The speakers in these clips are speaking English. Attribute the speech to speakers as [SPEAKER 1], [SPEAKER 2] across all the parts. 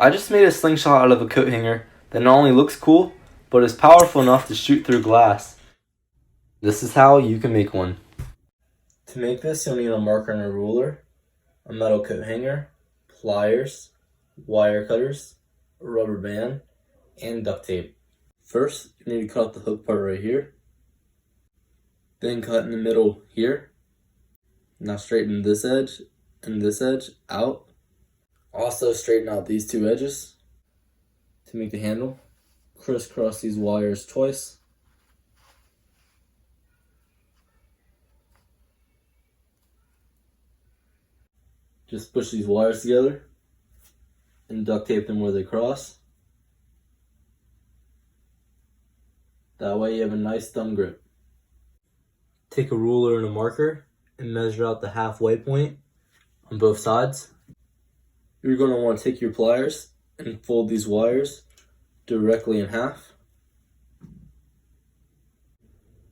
[SPEAKER 1] I just made a slingshot out of a coat hanger that not only looks cool, but is powerful enough to shoot through glass. This is how you can make one. To make this, you'll need a marker and a ruler, a metal coat hanger, pliers, wire cutters, a rubber band, and duct tape. First, you need to cut out the hook part right here. Then cut in the middle here. Now straighten this edge and this edge out. Also straighten out these two edges to make the handle. Crisscross these wires twice. Just push these wires together and duct tape them where they cross. That way you have a nice thumb grip. Take a ruler and a marker and measure out the halfway point on both sides. You're going to want to take your pliers and fold these wires directly in half.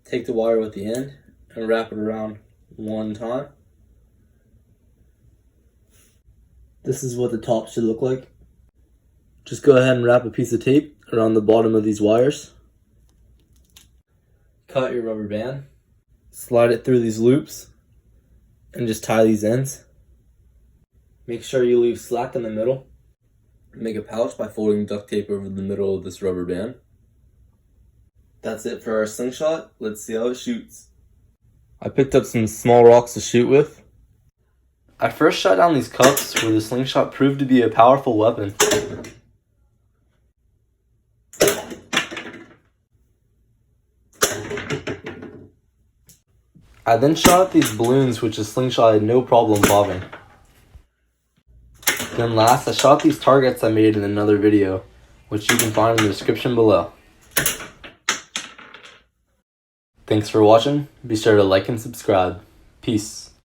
[SPEAKER 1] Take the wire with the end and wrap it around one time. This is what the top should look like. Just go ahead and wrap a piece of tape around the bottom of these wires. Cut your rubber band, slide it through these loops, and just tie these ends. Make sure you leave slack in the middle. Make a pouch by folding duct tape over the middle of this rubber band. That's it for our slingshot. Let's see how it shoots. I picked up some small rocks to shoot with. I first shot down these cups where the slingshot proved to be a powerful weapon. I then shot at these balloons which the slingshot had no problem popping. Then last, I shot these targets I made in another video, which you can find in the description below. Thanks for watching. Be sure to like and subscribe. Peace.